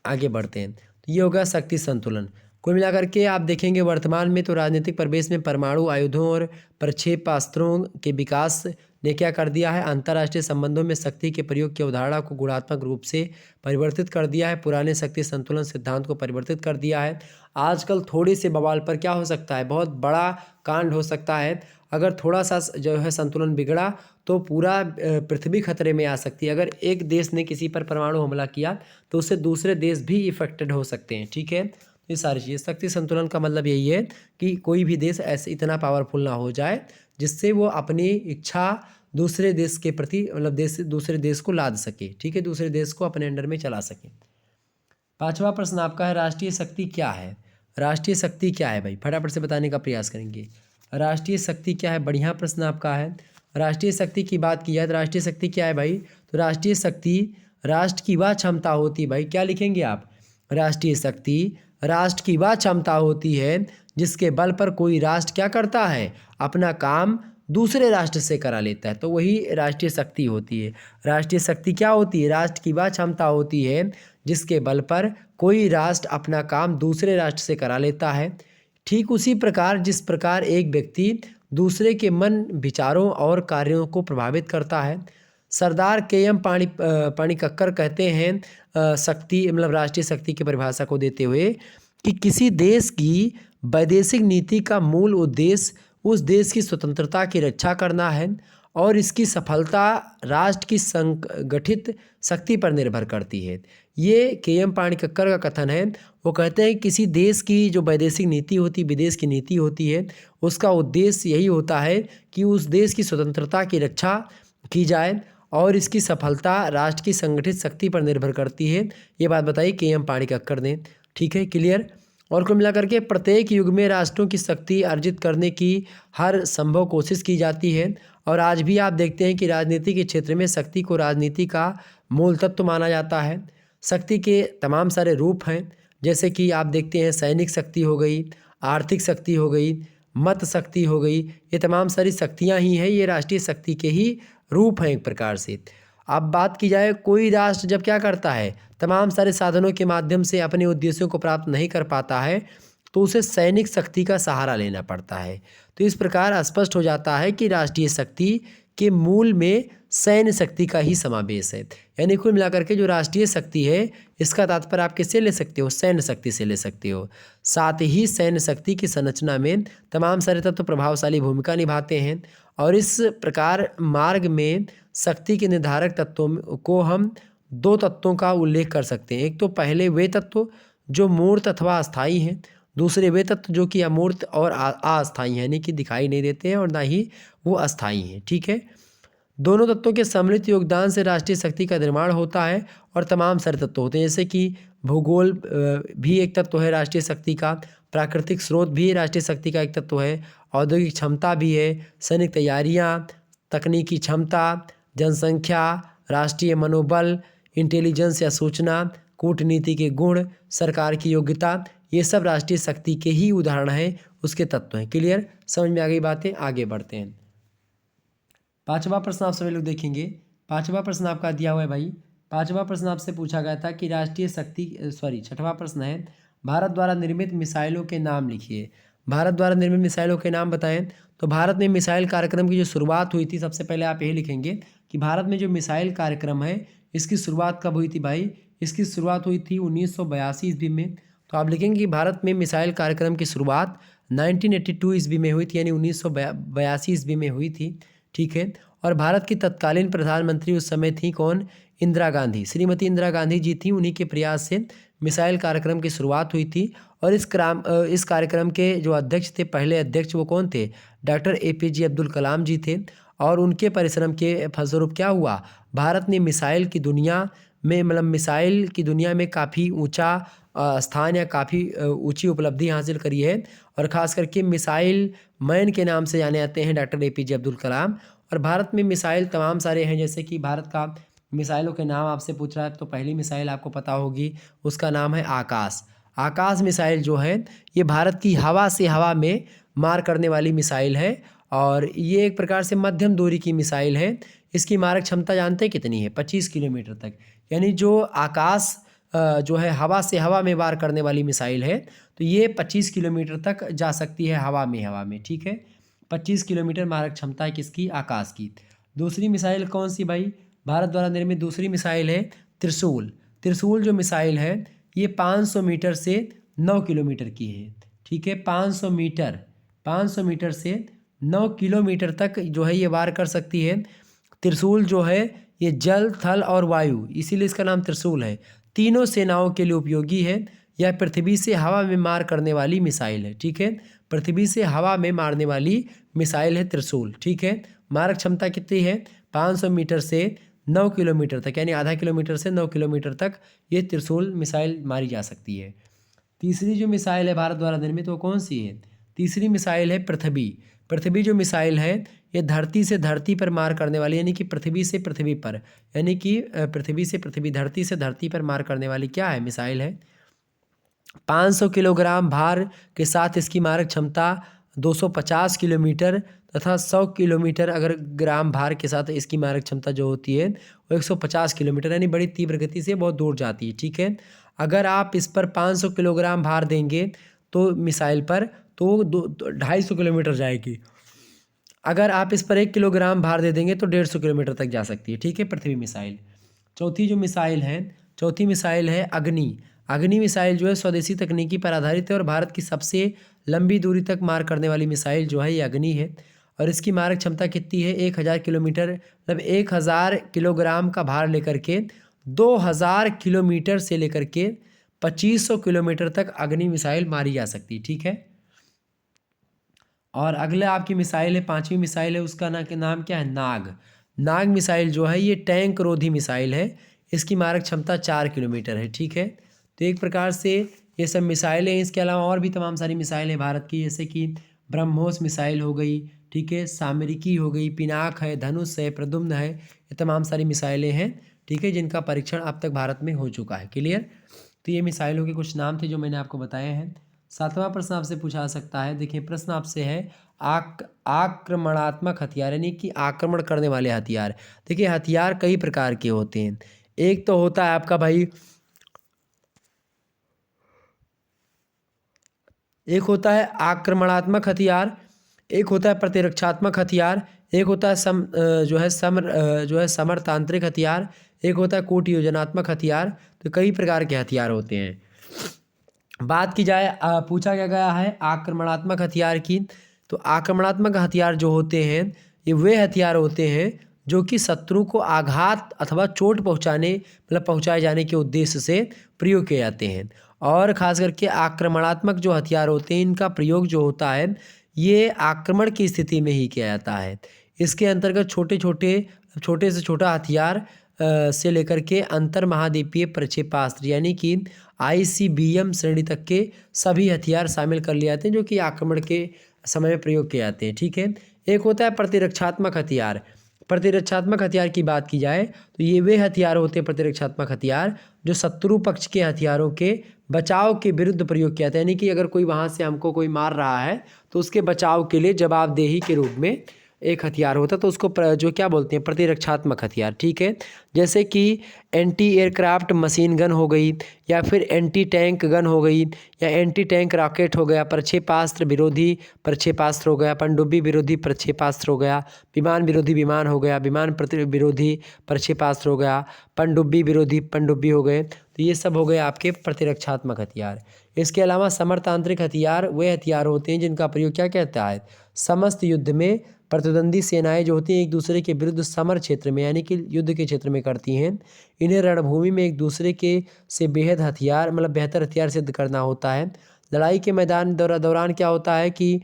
Speaker 1: आगे बढ़ते हैं, तो ये होगा शक्ति संतुलन। कुल मिलाकर के आप देखेंगे वर्तमान में तो राजनीतिक परिवेश में परमाणु आयुधों और प्रक्षेपास्त्रों के विकास ने क्या कर दिया है, अंतर्राष्ट्रीय संबंधों में शक्ति के प्रयोग की अवधारणा को गुणात्मक रूप से परिवर्तित कर दिया है, पुराने शक्ति संतुलन सिद्धांत को परिवर्तित कर दिया है। आजकल थोड़ी से बवाल पर क्या हो सकता है, बहुत बड़ा कांड हो सकता है। अगर थोड़ा सा जो है संतुलन बिगड़ा तो पूरा पृथ्वी खतरे में आ सकती है। अगर एक देश ने किसी पर परमाणु हमला किया तो उससे दूसरे देश भी इफेक्टेड हो सकते हैं, ठीक है। ये सारी चीज़ें, शक्ति संतुलन का मतलब यही है कि कोई भी देश ऐसे इतना पावरफुल ना हो जाए जिससे वो अपनी इच्छा दूसरे देश के प्रति, मतलब दूसरे देश को लाद सके, ठीक है, दूसरे देश को अपने अंडर में चला सके। पांचवा प्रश्न आपका है, राष्ट्रीय शक्ति क्या है। राष्ट्रीय शक्ति क्या है भाई, फटाफट से बताने का प्रयास करेंगे। राष्ट्रीय शक्ति क्या है, बढ़िया प्रश्न आपका है। राष्ट्रीय शक्ति की बात की जाए तो राष्ट्रीय शक्ति क्या है भाई, तो राष्ट्रीय शक्ति राष्ट्र की वह क्षमता होती है भाई, क्या लिखेंगे आप, राष्ट्रीय शक्ति राष्ट्र की वह क्षमता होती है जिसके बल पर कोई राष्ट्र क्या करता है, अपना काम दूसरे राष्ट्र से करा लेता है, तो वही राष्ट्रीय शक्ति होती है। राष्ट्रीय शक्ति क्या होती है, राष्ट्र की वह क्षमता होती है जिसके बल पर कोई राष्ट्र अपना काम दूसरे राष्ट्र से करा लेता है। ठीक उसी प्रकार जिस प्रकार एक व्यक्ति दूसरे के मन, विचारों और कार्यों को प्रभावित करता है। सरदार के.एम. पाणिक्कर कहते हैं शक्ति, मतलब राष्ट्रीय शक्ति की परिभाषा को देते हुए कि किसी देश की वैदेशिक नीति का मूल उद्देश्य उस देश की स्वतंत्रता की रक्षा करना है और इसकी सफलता राष्ट्र की संगठित शक्ति पर निर्भर करती है। ये के.एम. पाणिक्कर का कथन है। वो कहते हैं किसी देश की जो वैदेशिक नीति होती, विदेश की नीति होती है, उसका उद्देश्य यही होता है कि उस देश की स्वतंत्रता की रक्षा की जाए और इसकी सफलता राष्ट्र की संगठित शक्ति पर निर्भर करती है। ये बात बताई के.एम. पाणिक्कर ने, ठीक है, क्लियर। और कुल मिलाकर के प्रत्येक युग में राष्ट्रों की शक्ति अर्जित करने की हर संभव कोशिश की जाती है और आज भी आप देखते हैं कि राजनीति के क्षेत्र में शक्ति को राजनीति का मूल तत्व माना जाता है। शक्ति के तमाम सारे रूप हैं, जैसे कि आप देखते हैं सैनिक शक्ति हो गई, आर्थिक शक्ति हो गई, मत शक्ति हो गई, ये तमाम सारी शक्तियाँ ही हैं, ये राष्ट्रीय शक्ति के ही रूप हैं एक प्रकार से। अब बात की जाए, कोई राष्ट्र जब क्या करता है, तमाम सारे साधनों के माध्यम से अपने उद्देश्यों को प्राप्त नहीं कर पाता है तो उसे सैनिक शक्ति का सहारा लेना पड़ता है। तो इस प्रकार स्पष्ट हो जाता है कि राष्ट्रीय शक्ति के मूल में सैन्य शक्ति का ही समावेश है। यानी कुल मिलाकर के जो राष्ट्रीय शक्ति है इसका तात्पर्य आप किससे ले सकते हो, सैन्य शक्ति से ले सकते हो। साथ ही सैन्य शक्ति की संरचना में तमाम सारे तत्व प्रभावशाली भूमिका निभाते हैं और इस प्रकार मार्ग में शक्ति के निर्धारक तत्वों को हम दो तत्वों का उल्लेख कर सकते हैं। एक तो पहले वे तत्व जो मूर्त अथवा अस्थायी हैं, दूसरे वे तत्व जो कि अमूर्त और अस्थायी हैं, यानी कि दिखाई नहीं देते हैं और ना ही वो अस्थायी हैं, ठीक है। दोनों तत्वों के सम्मिलित योगदान से राष्ट्रीय शक्ति का निर्माण होता है और तमाम सारे तत्व होते हैं, जैसे कि भूगोल भी एक तत्व है राष्ट्रीय शक्ति का, प्राकृतिक स्रोत भी राष्ट्रीय शक्ति का एक तत्व है, औद्योगिक क्षमता भी है, सैनिक तैयारियाँ, तकनीकी क्षमता, जनसंख्या, राष्ट्रीय मनोबल, इंटेलिजेंस या सूचना, कूटनीति के गुण, सरकार की योग्यता, ये सब राष्ट्रीय शक्ति के ही उदाहरण हैं, उसके तत्व हैं। क्लियर, समझ में आ गई बातें, आगे बढ़ते हैं। पांचवा प्रश्न आप सभी लोग देखेंगे। पांचवा प्रश्न आपका दिया हुआ है भाई। पांचवा प्रश्न आपसे पूछा गया था कि राष्ट्रीय शक्ति, छठवां प्रश्न है, भारत द्वारा निर्मित मिसाइलों के नाम लिखिए। भारत द्वारा निर्मित मिसाइलों के नाम बताएं। तो भारत में मिसाइल कार्यक्रम की जो शुरुआत हुई थी, सबसे पहले आप यही लिखेंगे कि भारत में जो मिसाइल कार्यक्रम है इसकी शुरुआत कब हुई थी भाई, इसकी शुरुआत हुई थी 1982 ईस्वी में। तो आप लिखेंगे कि भारत में मिसाइल कार्यक्रम की शुरुआत 1982 ईस्वी में हुई थी, यानी 1982 ईस्वी में हुई थी, ठीक है। और भारत की तत्कालीन प्रधानमंत्री उस समय थी कौन, इंदिरा गांधी, श्रीमती इंदिरा गांधी जी थी। उन्हीं के प्रयास से मिसाइल कार्यक्रम की शुरुआत हुई थी और इस कार्यक्रम के जो अध्यक्ष थे, पहले अध्यक्ष वो कौन थे, डॉक्टर APJ अब्दुल कलाम जी थे। और उनके परिश्रम के फलस्वरूप क्या हुआ, भारत ने मिसाइल की दुनिया में, मतलब मिसाइल की दुनिया में काफ़ी ऊंचा स्थान या काफ़ी ऊंची उपलब्धि हासिल करी है। और ख़ास करके मिसाइल मैन के नाम से जाने जाते हैं डॉक्टर APJ अब्दुल कलाम। और भारत में मिसाइल तमाम सारे हैं, जैसे कि भारत का मिसाइलों के नाम आपसे पूछ रहा है तो पहली मिसाइल आपको पता होगी, उसका नाम है आकाश। आकाश मिसाइल जो है ये भारत की हवा से हवा में मार करने वाली मिसाइल है और ये एक प्रकार से मध्यम दूरी की मिसाइल है। इसकी मारक क्षमता जानते हैं कितनी है, 25 किलोमीटर तक। यानी जो आकाश जो है हवा से हवा में वार करने वाली मिसाइल है तो ये 25 किलोमीटर तक जा सकती है हवा में, ठीक है। 25 किलोमीटर मारक क्षमता है किसकी, आकाश की। दूसरी मिसाइल कौन सी भाई? भारत द्वारा निर्मित दूसरी मिसाइल है त्रिशूल। त्रिशूल जो मिसाइल है ये 500 मीटर से 9 किलोमीटर की है। ठीक है, 500 मीटर से 9 किलोमीटर तक जो है ये वार कर सकती है। त्रिशूल जो है ये जल, थल और वायु, इसीलिए इसका नाम त्रिशूल है। तीनों सेनाओं के लिए उपयोगी है। यह पृथ्वी से हवा में मार करने वाली मिसाइल है। ठीक है, पृथ्वी से हवा में मारने वाली मिसाइल है त्रिशूल। ठीक है, मारक क्षमता कितनी है? 500 मीटर से 9 किलोमीटर तक, यानी आधा किलोमीटर से 9 किलोमीटर तक ये त्रिशूल मिसाइल मारी जा सकती है। तीसरी जो मिसाइल है भारत द्वारा निर्मित वो कौन सी है? तीसरी मिसाइल है पृथ्वी। पृथ्वी जो मिसाइल है ये धरती से धरती पर मार करने वाली, यानी कि पृथ्वी से पृथ्वी पर, यानी कि पृथ्वी से पृथ्वी, धरती से धरती पर मार करने वाली क्या है? मिसाइल है। 500 किलोग्राम भार के साथ इसकी मारक क्षमता 250 किलोमीटर तथा 100 किलोमीटर अगर ग्राम भार के साथ इसकी मारक क्षमता जो होती है वो 150 किलोमीटर, यानी बड़ी तीव्र गति से बहुत दूर जाती है। ठीक है, अगर आप इस पर 500 किलोग्राम भार देंगे तो मिसाइल पर, तो 250 किलोमीटर जाएगी। अगर आप इस पर 1 किलोग्राम भार दे देंगे तो 150 किलोमीटर तक जा सकती है। ठीक है, पृथ्वी मिसाइल। चौथी मिसाइल है अग्नि। अग्नि मिसाइल जो है स्वदेशी तकनीकी पर आधारित है और भारत की सबसे लंबी दूरी तक मार करने वाली मिसाइल जो है ये अग्नि है। और इसकी मारक क्षमता कितनी है? 1000 किलोमीटर, मतलब 1000 किलोग्राम का भार लेकर के 2000 किलोमीटर से लेकर के 2500 किलोमीटर तक अग्नि मिसाइल मारी जा सकती है। ठीक है, और अगले आपकी मिसाइल है, पांचवी मिसाइल है, उसका नाम क्या है? नाग। नाग मिसाइल जो है ये टैंक रोधी मिसाइल है। इसकी मारक क्षमता 4 किलोमीटर है। ठीक है, तो एक प्रकार से ये सब मिसाइलें हैं। इसके अलावा और भी तमाम सारी मिसाइलें भारत की, जैसे कि ब्रह्मोस मिसाइल हो गई, ठीक है, सामरिकी हो गई, पिनाक है, धनुष है, प्रद्युम्न है, ये तमाम सारी मिसाइलें हैं। ठीक है, जिनका परीक्षण अब तक भारत में हो चुका है। क्लियर? तो ये मिसाइलों के कुछ नाम थे जो मैंने आपको बताए हैं। 7वां प्रश्न आपसे पूछा जा सकता है। देखिए, प्रश्न आपसे है आक्रमणात्मक हथियार, यानी कि आक्रमण करने वाले हथियार। देखिए, हथियार कई प्रकार के होते हैं। एक तो होता है आपका भाई, एक होता है आक्रमणात्मक हथियार, एक होता है प्रतिरक्षात्मक हथियार, एक होता है समरतांत्रिक हथियार, एक होता है कूट योजनात्मक हथियार। तो कई प्रकार के हथियार होते हैं। बात की जाए, पूछा क्या गया है आक्रमणात्मक हथियार की, तो आक्रमणात्मक हथियार जो होते हैं ये वे हथियार होते हैं जो कि शत्रु को आघात अथवा चोट पहुंचाने, मतलब पहुंचाए जाने के उद्देश्य से प्रयोग किए जाते हैं। और ख़ास करके आक्रमणात्मक जो हथियार होते हैं इनका प्रयोग जो होता है ये आक्रमण की स्थिति में ही किया जाता है। इसके अंतर्गत छोटे से छोटा हथियार से लेकर के अंतर महाद्वीपीय प्रक्षेपास्त्र, यानी कि ICBM श्रेणी तक के सभी हथियार शामिल कर लिए जाते हैं जो कि आक्रमण के समय में प्रयोग किए जाते हैं। ठीक है, एक होता है प्रतिरक्षात्मक हथियार। प्रतिरक्षात्मक हथियार की बात की जाए तो ये वे हथियार होते हैं, प्रतिरक्षात्मक हथियार, जो शत्रु पक्ष के हथियारों के बचाव के विरुद्ध प्रयोग किया जाता है। यानी कि अगर कोई वहाँ से हमको कोई मार रहा है तो उसके बचाव के लिए जवाबदेही के रूप में एक हथियार होता है, तो उसको जो क्या बोलते हैं, प्रतिरक्षात्मक हथियार। ठीक है, जैसे कि एंटी एयरक्राफ्ट मशीन गन हो गई, या फिर एंटी टैंक गन हो गई, या एंटी टैंक रॉकेट हो गया, प्रक्षेपास्त्र विरोधी प्रक्षेपास्त्र हो गया, पनडुब्बी विरोधी प्रक्षेपास्त्र हो गया, विमान विरोधी विमान हो गया, विमान विरोधी प्रक्षेपास्त्र हो गया, पनडुब्बी विरोधी पनडुब्बी हो गए। तो ये सब हो गए आपके प्रतिरक्षात्मक हथियार। इसके अलावा समरतांत्रिक हथियार वे हथियार होते हैं जिनका प्रयोग क्या कहता है, समस्त युद्ध में प्रतिद्वंदी सेनाएं जो होती हैं एक दूसरे के विरुद्ध समर क्षेत्र में, यानी कि युद्ध के क्षेत्र में करती हैं। इन्हें रणभूमि में एक दूसरे के से बेहतर हथियार सिद्ध करना होता है। लड़ाई के मैदान दौरान क्या होता है कि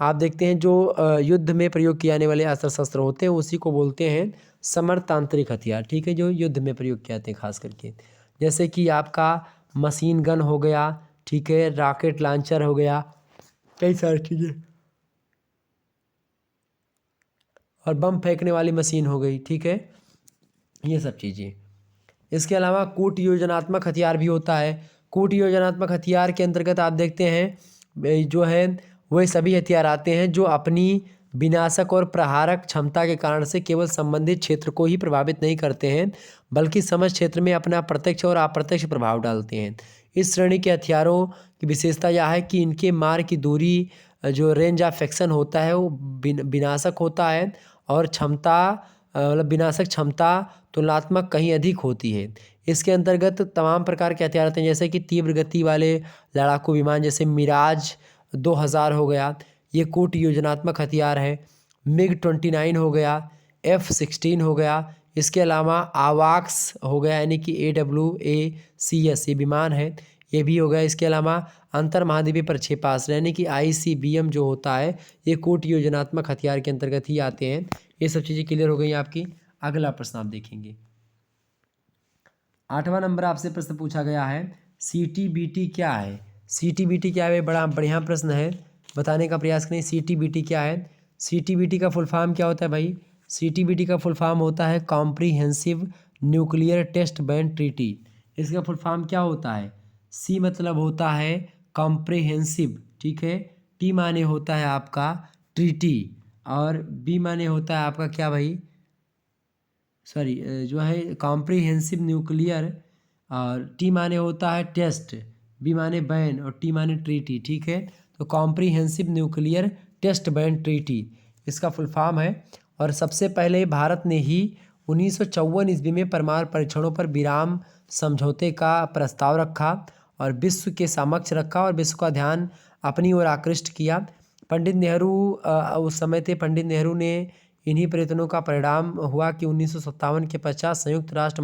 Speaker 1: आप देखते हैं जो युद्ध में प्रयोग किए जाने वाले अस्त्र शस्त्र होते हैं उसी को बोलते हैं समरतांत्रिक हथियार। ठीक है, जो युद्ध में प्रयोग किए जाते हैं खास करके, जैसे कि आपका मशीन गन हो गया, ठीक है, रॉकेट लॉन्चर हो गया, कई सारी चीज़ें, और बम फेंकने वाली मशीन हो गई। ठीक है, ये सब चीज़ें। इसके अलावा कूट योजनात्मक हथियार भी होता है। कूट योजनात्मक हथियार के अंतर्गत आप देखते हैं जो है वह सभी हथियार आते हैं जो अपनी विनाशक और प्रहारक क्षमता के कारण से केवल संबंधित क्षेत्र को ही प्रभावित नहीं करते हैं बल्कि समस्त क्षेत्र में अपना प्रत्यक्ष और अप्रत्यक्ष प्रभाव डालते हैं। इस श्रेणी के हथियारों की विशेषता यह है कि इनके मार की दूरी, जो रेंज ऑफ एक्शन होता है वो विनाशक होता है और क्षमता मतलब विनाशक क्षमता तुलनात्मक कहीं अधिक होती है। इसके अंतर्गत तमाम प्रकार के हथियार आते हैं, जैसे कि तीव्र गति वाले लड़ाकू विमान जैसे मिराज 2000 हो गया, ये कूट योजनात्मक हथियार है। MiG-29 हो गया, F-16 हो गया। इसके अलावा आवाक्स हो गया यानी कि AWACS ये विमान है, ये भी हो गया। इसके अलावा अंतर महाद्वीपीय प्रक्षेपास्त्र यानी कि ICBM जो होता है, ये कूट योजनात्मक हथियार के अंतर्गत ही आते हैं। ये सब चीज़ें क्लियर हो गई आपकी। अगला प्रश्न आप देखेंगे, 8वां नंबर आपसे प्रश्न पूछा गया है, CTBT क्या है? CTBT क्या है? बड़ा बढ़िया प्रश्न है, बताने का प्रयास करें। CTBT क्या है? CTBT का फुल फॉर्म क्या होता है भाई? CTBT का फुल फॉर्म होता है comprehensive nuclear test ban treaty. इसका फुल फॉर्म क्या होता है? C मतलब होता है कॉम्प्रिहेंसिव, ठीक है। T माने होता है आपका ट्रीटी, और B माने होता है आपका क्या भाई? सॉरी, जो है कॉम्प्रिहेंसिव न्यूक्लियर, और टी माने होता है टेस्ट, बी माने बैन, और टी माने ट्रीटी, ठीक है। तो comprehensive nuclear test ban treaty इसका फुल फॉर्म है। और सबसे पहले भारत ने ही 1954 ईस्वी में परमाणु परीक्षणों पर विराम समझौते का प्रस्ताव रखा और विश्व के समक्ष रखा और विश्व का ध्यान अपनी ओर आकृष्ट किया। पंडित नेहरू उस समय थे, पंडित नेहरू ने इन्हीं प्रयत्नों का परिणाम हुआ कि 1957 के पश्चात संयुक्त राष्ट्र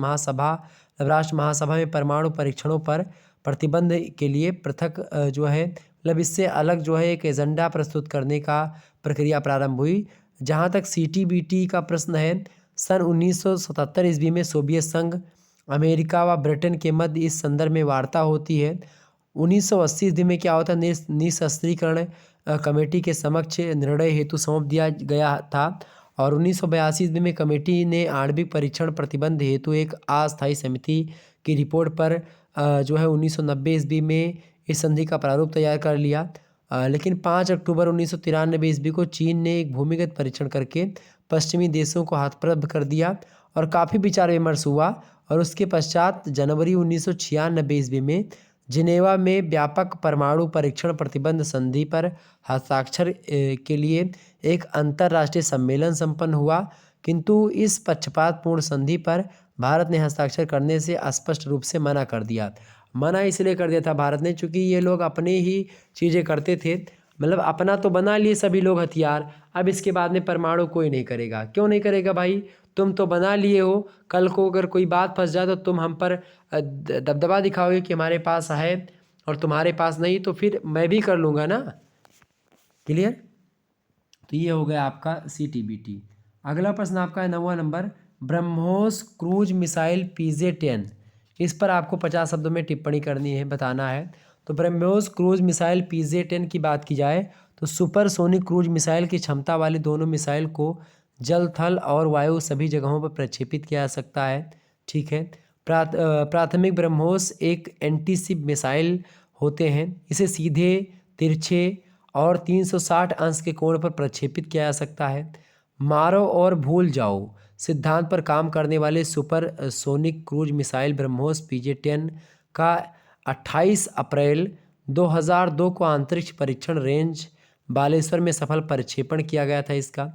Speaker 1: महासभा में परमाणु परीक्षणों पर प्रतिबंध के लिए पृथक जो है मतलब इससे अलग जो है एक एजेंडा प्रस्तुत करने का प्रक्रिया प्रारंभ हुई। जहाँ तक CTBT का प्रश्न है, सन 1977 ईस्वी में सोवियत संघ, अमेरिका व ब्रिटेन के मध्य इस संदर्भ में वार्ता होती है। 1980 ईस्वी में क्या होता है, निशस्त्रीकरण कमेटी के समक्ष निर्णय हेतु सौंप दिया गया था। और 1982 ईस्वी में कमेटी ने आणविक परीक्षण प्रतिबंध हेतु एक अस्थायी समिति की रिपोर्ट पर जो है 1990 ईस्वी में इस संधि का प्रारूप तैयार कर लिया। लेकिन 5 अक्टूबर 1993 ईस्वी को चीन ने एक भूमिगत परीक्षण करके पश्चिमी देशों को हतप्रभ कर दिया और काफ़ी विचार विमर्श हुआ। और उसके पश्चात जनवरी 1996 ईस्वी में जिनेवा में व्यापक परमाणु परीक्षण प्रतिबंध संधि पर हस्ताक्षर के लिए एक अंतर्राष्ट्रीय सम्मेलन संपन्न हुआ। किंतु इस पक्षपातपूर्ण संधि पर भारत ने हस्ताक्षर करने से स्पष्ट रूप से मना कर दिया। मना इसलिए कर दिया था भारत ने, चूँकि ये लोग अपने ही चीज़ें करते थे, मतलब अपना तो बना लिए सभी लोग हथियार, अब इसके बाद में परमाणु कोई नहीं करेगा। क्यों नहीं करेगा भाई? तुम तो बना लिए हो, कल को अगर कोई बात फंस जाए तो तुम हम पर दबदबा दिखाओगे कि हमारे पास है और तुम्हारे पास नहीं, तो फिर मैं भी कर लूँगा ना। क्लियर? तो ये हो गया आपका CTBT। अगला प्रश्न आपका है 9वां नंबर, ब्रह्मोस क्रूज मिसाइल PJ-10, इस पर आपको 50 शब्दों में टिप्पणी करनी है, बताना है। तो ब्रह्मोस क्रूज मिसाइल PJ-10 की बात की जाए तो सुपरसोनिक क्रूज मिसाइल की क्षमता वाली दोनों मिसाइल को जल, थल और वायु सभी जगहों पर प्रक्षेपित किया जा सकता है, ठीक है। प्राथमिक ब्रह्मोस एक एंटीशिप मिसाइल होते हैं। इसे सीधे, तिरछे और 360 अंश के कोण पर प्रक्षेपित किया जा सकता है। मारो और भूल जाओ सिद्धांत पर काम करने वाले super sonic cruise missile BrahMos PJ-10 का 28 अप्रैल 2002 को अंतरिक्ष परीक्षण रेंज बालेश्वर में सफल प्रक्षेपण किया गया था इसका।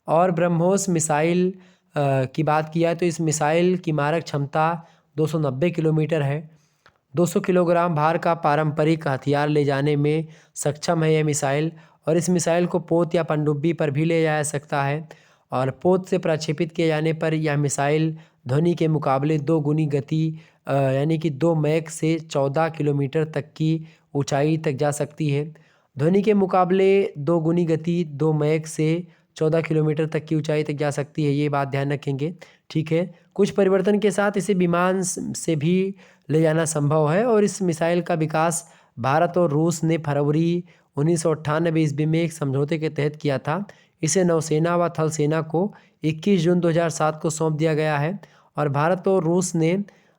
Speaker 1: और ब्रह्मोस मिसाइल की बात किया तो इस मिसाइल की मारक क्षमता 290 किलोमीटर है। 200 किलोग्राम भार का पारंपरिक हथियार ले जाने में सक्षम है यह मिसाइल, और इस मिसाइल को पोत या पनडुब्बी पर भी ले जाया सकता है। और पोत से प्रक्षेपित किए जाने पर यह मिसाइल ध्वनि के मुकाबले 2 गुनी गति यानी कि 2 मैक से 14 किलोमीटर तक की ऊंचाई तक जा सकती है। ध्वनि के मुकाबले 2 गुनी गति 2 मैक से 14 किलोमीटर तक की ऊंचाई तक जा सकती है, ये बात ध्यान रखेंगे, ठीक है। कुछ परिवर्तन के साथ इसे विमान से भी ले जाना संभव है। और इस मिसाइल का विकास भारत और रूस ने फरवरी 1998 ईस्वी में एक समझौते के तहत किया था। इसे नौसेना व थल सेना को 21 जून 2007 को सौंप दिया गया है। और भारत और रूस ने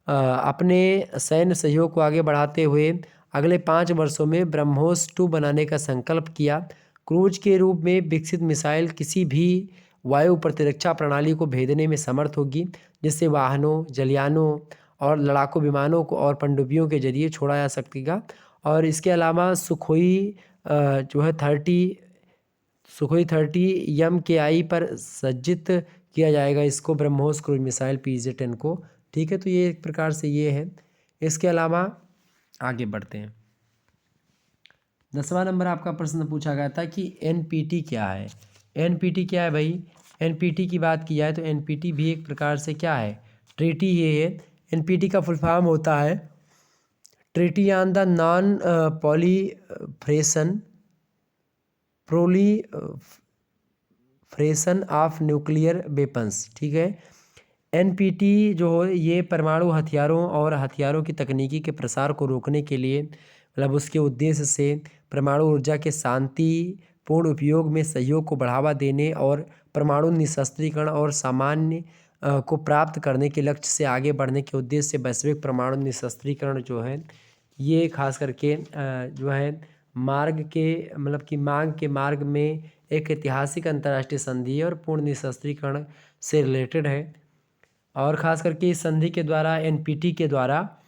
Speaker 1: अपने सैन्य सहयोग को आगे बढ़ाते हुए अगले 5 वर्षों में ब्रह्मोस 2 बनाने का संकल्प किया। क्रूज के रूप में विकसित मिसाइल किसी भी वायु प्रतिरक्षा प्रणाली को भेदने में समर्थ होगी, जिससे वाहनों, जलयानों और लड़ाकू विमानों को और पनडुब्बियों के जरिए छोड़ा जा सकेगा। और इसके अलावा सुखोई जो है सुखोई 30 MKI पर सज्जित किया जाएगा इसको, ब्रह्मोस क्रूज मिसाइल PZ-10 को। ठीक है, तो ये एक प्रकार से ये है। इसके अलावा आगे बढ़ते हैं। 10वां नंबर आपका प्रश्न पूछा गया था कि NPT क्या है। NPT क्या है भाई? NPT की बात की जाए तो NPT भी एक प्रकार से क्या है, ट्रीटी ये है। NPT का फुल फॉर्म होता है treaty on the non proliferation of nuclear weapons. ठीक है, NPT जो है ये परमाणु हथियारों और हथियारों की तकनीकी के प्रसार को रोकने के लिए, मतलब उसके उद्देश्य से परमाणु ऊर्जा के शांतिपूर्ण उपयोग में सहयोग को बढ़ावा देने और परमाणु निशस्त्रीकरण और सामान्य को प्राप्त करने के लक्ष्य से आगे बढ़ने के उद्देश्य से वैश्विक परमाणु निशस्त्रीकरण जो है ये खास करके जो है मार्ग के, मतलब कि मांग के मार्ग में एक ऐतिहासिक अंतर्राष्ट्रीय संधि है और पूर्ण निशस्त्रीकरण से रिलेटेड है। और ख़ास करके इस संधि के द्वारा, NPT के द्वारा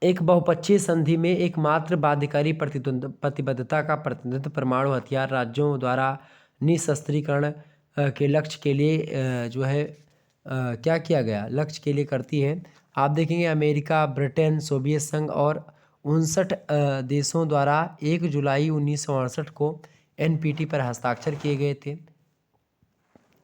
Speaker 1: एक बहुपक्षीय संधि में एकमात्र बाध्यकारी प्रतिबद्धता का प्रतिनिधित्व परमाणु हथियार राज्यों द्वारा निशस्त्रीकरण के लक्ष्य के लिए जो है क्या किया गया, लक्ष्य के लिए करती है। आप देखेंगे अमेरिका, ब्रिटेन, सोवियत संघ और 59 देशों द्वारा 1 जुलाई 1968 को NPT पर हस्ताक्षर किए गए थे।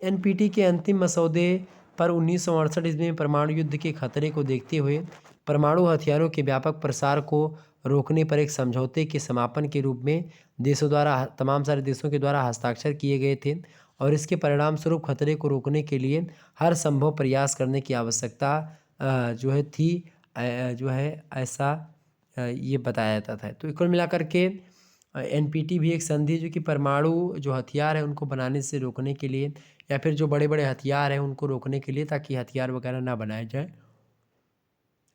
Speaker 1: NPT के अंतिम मसौदे पर 1968 ईस्वी में परमाणु युद्ध के खतरे को देखते हुए परमाणु हथियारों के व्यापक प्रसार को रोकने पर एक समझौते के समापन के रूप में देशों द्वारा, तमाम सारे देशों के द्वारा हस्ताक्षर किए गए थे। और इसके परिणाम स्वरूप खतरे को रोकने के लिए हर संभव प्रयास करने की आवश्यकता जो है थी, जो है ऐसा ये बताया जाता था। तो कुल मिलाकर के NPT भी एक संधि जो कि परमाणु जो हथियार है उनको बनाने से रोकने के लिए, या फिर जो बड़े बड़े हथियार हैं उनको रोकने के लिए, ताकि हथियार वगैरह ना बनाए जाए।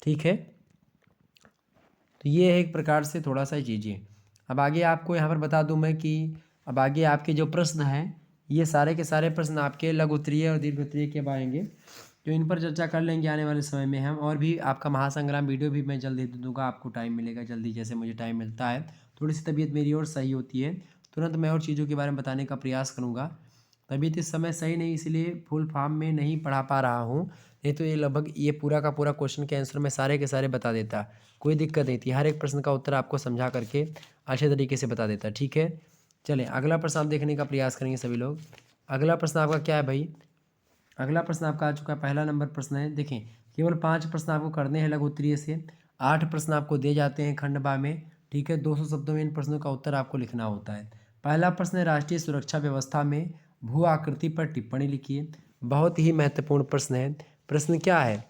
Speaker 1: ठीक है, तो ये है एक प्रकार से थोड़ा सा चीज़ें। अब आगे आपको यहाँ पर बता दूं मैं कि अब आगे आपके जो प्रश्न हैं ये सारे के सारे प्रश्न आपके लघु उत्तरीय और दीर्घ उत्तरीय के आएंगे, तो इन पर चर्चा कर लेंगे आने वाले समय में हम। और भी आपका महासंग्राम वीडियो भी मैं जल्दी दे दूँगा, आपको टाइम मिलेगा जल्दी, जैसे मुझे टाइम मिलता है। थोड़ी सी तबीयत मेरी और सही होती है तुरंत मैं और चीज़ों के बारे में बताने का प्रयास करूँगा। तबीयत इस समय सही नहीं, इसलिए फुल फॉर्म में नहीं पढ़ा पा रहा हूँ, नहीं तो ये लगभग ये पूरा का पूरा क्वेश्चन के आंसर मैं सारे के सारे बता देता, कोई दिक्कत नहीं थी। हर एक प्रश्न का उत्तर आपको समझा करके अच्छे तरीके से बता देता। ठीक है, चलें अगला प्रश्न आप देखने का प्रयास करेंगे सभी लोग। अगला प्रश्न आपका क्या है भाई? अगला प्रश्न आपका आ चुका है, पहला नंबर प्रश्न है। देखें, केवल 5 प्रश्न आपको करने हैं लघु उत्तरीय से, 8 प्रश्न आपको दे जाते हैं खंड बा में। ठीक है, 200 शब्दों में इन प्रश्नों का उत्तर आपको लिखना होता है। पहला प्रश्न है, राष्ट्रीय सुरक्षा व्यवस्था में भू आकृति पर टिप्पणी लिखिए। बहुत ही महत्वपूर्ण प्रश्न है। प्रश्न क्या है?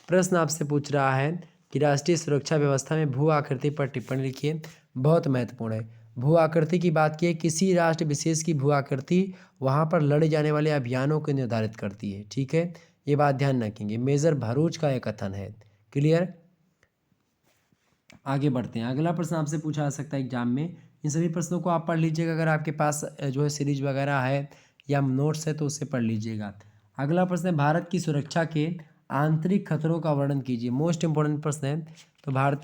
Speaker 1: प्रश्न आपसे पूछ रहा है कि राष्ट्रीय सुरक्षा व्यवस्था में भू आकृति पर टिप्पणी लिखिए। बहुत महत्वपूर्ण है। भू आकृति की बात की है, किसी राष्ट्र विशेष की भू आकृति वहाँ पर लड़े जाने वाले अभियानों को निर्धारित करती है। ठीक है, ये बात ध्यान रखेंगे। मेजर भरूच का एक कथन है। क्लियर? आगे बढ़ते हैं। अगला प्रश्न आपसे पूछा जा सकता है एग्जाम में, इन सभी प्रश्नों को आप पढ़ लीजिएगा, अगर आपके पास जो है सीरीज वगैरह है या नोट्स है तो उससे पढ़ लीजिएगा। अगला प्रश्न है, भारत की सुरक्षा के आंतरिक खतरों का वर्णन कीजिए। मोस्ट इंपॉर्टेंट प्रश्न है। तो भारत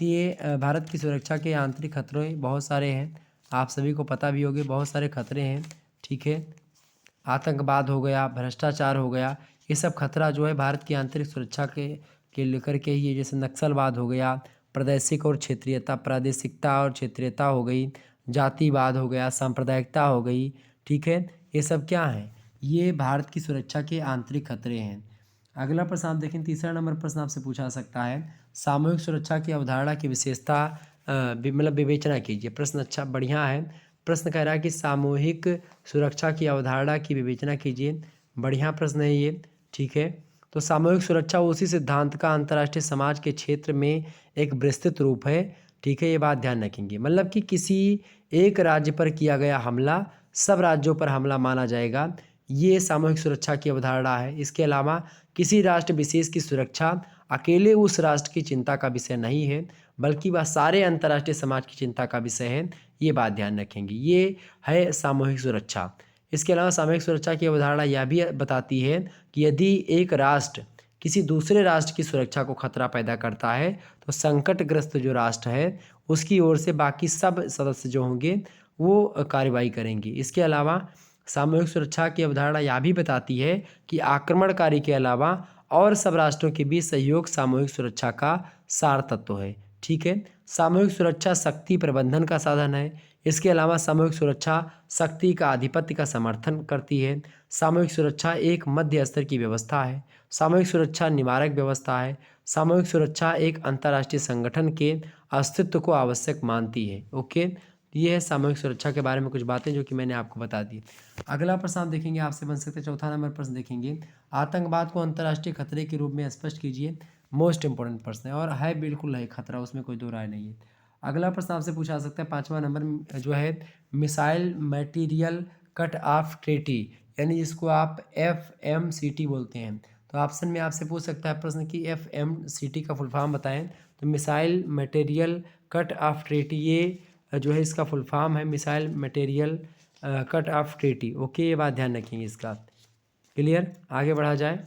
Speaker 1: की सुरक्षा के आंतरिक खतरे बहुत सारे हैं, आप सभी को पता भी होंगे, बहुत सारे खतरे हैं। ठीक है, आतंकवाद हो गया, भ्रष्टाचार हो गया, ये सब खतरा जो है भारत की आंतरिक सुरक्षा के लेकर के ही है। जैसे नक्सलवाद हो गया, प्रादेशिकता और क्षेत्रीयता हो गई, जातिवाद हो गया, सांप्रदायिकता हो गई। ठीक है, ये सब क्या है? ये भारत की सुरक्षा के आंतरिक खतरे हैं। अगला प्रश्न आप देखें, तीसरा नंबर प्रश्न आपसे पूछा जा सकता है, सामूहिक सुरक्षा की अवधारणा की विशेषता मतलब विवेचना कीजिए। प्रश्न अच्छा बढ़िया है। प्रश्न कह रहा है कि सामूहिक सुरक्षा की अवधारणा की विवेचना कीजिए। बढ़िया प्रश्न है ये। ठीक है, तो सामूहिक सुरक्षा उसी सिद्धांत का अंतर्राष्ट्रीय समाज के क्षेत्र में एक विस्तृत रूप है। ठीक है, ये बात ध्यान रखेंगे। मतलब कि किसी एक राज्य पर किया गया हमला सब राज्यों पर हमला माना जाएगा, ये सामूहिक सुरक्षा की अवधारणा है। इसके अलावा किसी राष्ट्र विशेष की सुरक्षा अकेले उस राष्ट्र की चिंता का विषय नहीं है, बल्कि वह सारे अंतर्राष्ट्रीय समाज की चिंता का विषय है। ये बात ध्यान रखेंगे, ये है सामूहिक सुरक्षा। इसके अलावा सामूहिक सुरक्षा की अवधारणा यह भी बताती है कि यदि एक राष्ट्र किसी दूसरे राष्ट्र की सुरक्षा को खतरा पैदा करता है तो संकटग्रस्त जो राष्ट्र है उसकी ओर से बाकी सब सदस्य जो होंगे वो कार्रवाई करेंगे। इसके अलावा सामूहिक सुरक्षा की अवधारणा यह भी बताती है कि आक्रमणकारी के अलावा और सब राष्ट्रों के बीच सहयोग सामूहिक सुरक्षा का सार तत्व है। ठीक है, सामूहिक सुरक्षा शक्ति प्रबंधन का साधन है। इसके अलावा सामूहिक सुरक्षा शक्ति का आधिपत्य का समर्थन करती है। सामूहिक सुरक्षा एक मध्य स्तर की व्यवस्था है। सामूहिक सुरक्षा निवारक व्यवस्था है। सामूहिक सुरक्षा एक अंतर्राष्ट्रीय संगठन के अस्तित्व को आवश्यक मानती है। ओके, ये है सामूहिक सुरक्षा के बारे में कुछ बातें जो कि मैंने आपको बता दी। अगला प्रश्न आप देखेंगे, आपसे बन सकते चौथा नंबर प्रश्न देखेंगे, आतंकवाद को अंतर्राष्ट्रीय खतरे के रूप में स्पष्ट कीजिए। मोस्ट इंपॉर्टेंट प्रश्न है और है, बिल्कुल है खतरा, उसमें कोई दो राय नहीं है। अगला प्रश्न आपसे पूछा जा सकता है 5वां नंबर जो है missile material cut off treaty, यानी जिसको आप FMCT बोलते हैं। तो ऑप्शन में आपसे पूछ सकता है प्रश्न कि FMCT का फुल फॉर्म बताएं। तो missile material cut off treaty, ये जो है इसका फुल फॉर्म है missile material cut off treaty. Okay, ये बात ध्यान रखेंगे इसका। क्लियर, आगे बढ़ा जाए।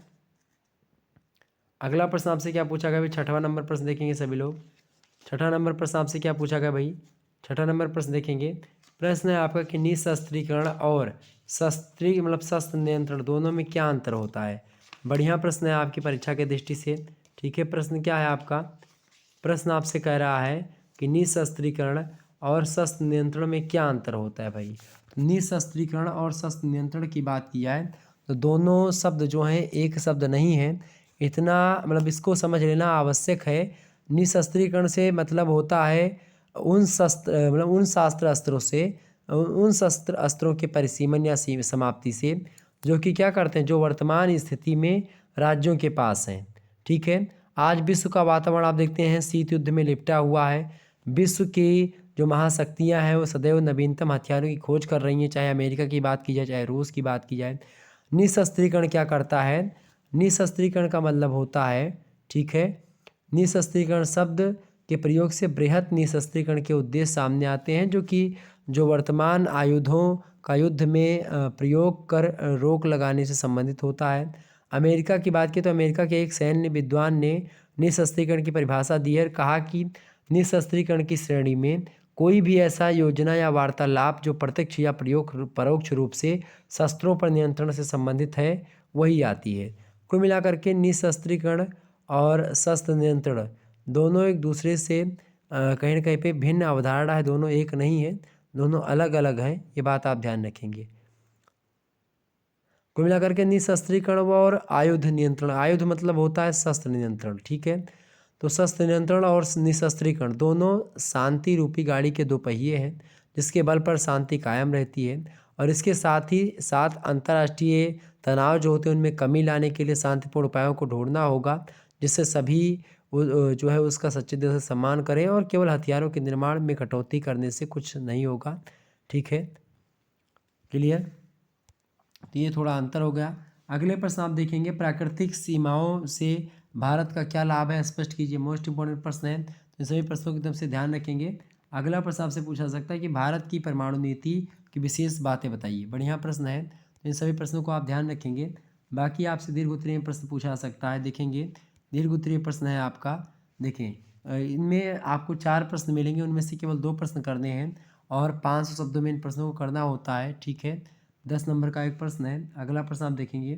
Speaker 1: अगला प्रश्न आपसे क्या पूछा गया भाई, 6वां नंबर प्रश्न देखेंगे सभी लोग। 6वां नंबर प्रश्न आपसे क्या पूछा गया भाई, 6वां नंबर प्रश्न देखेंगे। प्रश्न है आपका कि निशस्त्रीकरण और शस्त्र नियंत्रण दोनों में क्या अंतर होता है। बढ़िया प्रश्न है आपकी परीक्षा के दृष्टि से। ठीक है, प्रश्न क्या है आपका, प्रश्न आपसे कह रहा है कि निशस्त्रीकरण और शस्त्र नियंत्रण में क्या अंतर होता है भाई। निशस्त्रीकरण और शस्त्र नियंत्रण की बात की जाए तो दोनों शब्द जो हैं एक शब्द नहीं है, इतना मतलब इसको समझ लेना आवश्यक है। निशस्त्रीकरण से मतलब होता है उन शस्त्र मतलब उन शास्त्र अस्त्रों से, उन शस्त्र अस्त्रों के परिसीमन या समाप्ति से जो कि क्या करते हैं, जो वर्तमान स्थिति में राज्यों के पास हैं। ठीक है, आज विश्व का वातावरण आप देखते हैं शीत युद्ध में लिपटा हुआ है। विश्व की जो महाशक्तियां हैं वो सदैव नवीनतम हथियारों की खोज कर रही हैं, चाहे अमेरिका की बात की जाए चाहे रूस की बात की जाए। निशस्त्रीकरण क्या करता है, निशस्त्रीकरण का मतलब होता है, ठीक है, निशस्त्रीकरण शब्द के प्रयोग से बृहत निशस्त्रीकरण के उद्देश्य सामने आते हैं जो वर्तमान आयुधों का युद्ध में प्रयोग कर रोक लगाने से संबंधित होता है। अमेरिका की बात की तो अमेरिका के एक सैन्य विद्वान ने निशस्त्रीकरण की परिभाषा दी है, कहा कि निशस्त्रीकरण की श्रेणी में कोई भी ऐसा योजना या वार्तालाप जो प्रत्यक्ष या परोक्ष रूप से शस्त्रों पर नियंत्रण से संबंधित है वही आती है। कुल मिलाकर के निशस्त्रीकरण और शस्त्र नियंत्रण दोनों एक दूसरे से कहीं ना कहीं पे भिन्न अवधारणा है, दोनों एक नहीं है, दोनों अलग अलग हैं, ये बात आप ध्यान रखेंगे। कुल मिलाकर के निशस्त्रीकरण और आयुध नियंत्रण, आयुध मतलब होता है शस्त्र नियंत्रण। ठीक है, तो शस्त्र नियंत्रण और निशस्त्रीकरण दोनों शांति रूपी गाड़ी के दो पहिए हैं जिसके बल पर शांति कायम रहती है, और इसके साथ ही साथ अंतर्राष्ट्रीय तनाव जो होते हैं उनमें कमी लाने के लिए शांतिपूर्ण उपायों को ढूंढना होगा जिससे सभी जो है उसका सच्चे दिल से सम्मान करें, और केवल हथियारों के निर्माण में कटौती करने से कुछ नहीं होगा। ठीक है, क्लियर, तो ये थोड़ा अंतर हो गया। अगले प्रश्न आप देखेंगे, प्राकृतिक सीमाओं से भारत का क्या लाभ है, स्पष्ट कीजिए। मोस्ट इंपॉर्टेंट प्रश्न है, तो सभी प्रश्नों की तरफ से ध्यान रखेंगे। अगला प्रश्न आपसे पूछा सकता है कि भारत की परमाणु नीति की विशेष बातें बताइए। बढ़िया प्रश्न है, तो इन सभी प्रश्नों को आप ध्यान रखेंगे। बाकी आपसे दीर्घ उत्तरीय प्रश्न पूछा सकता है, देखेंगे दीर्घ उत्तरीय प्रश्न है आपका। देखें इनमें आपको 4 प्रश्न मिलेंगे, उनमें से केवल 2 प्रश्न करने हैं और 500 शब्दों में इन प्रश्नों को करना होता है। ठीक है, 10 नंबर का एक प्रश्न है। अगला प्रश्न आप देखेंगे,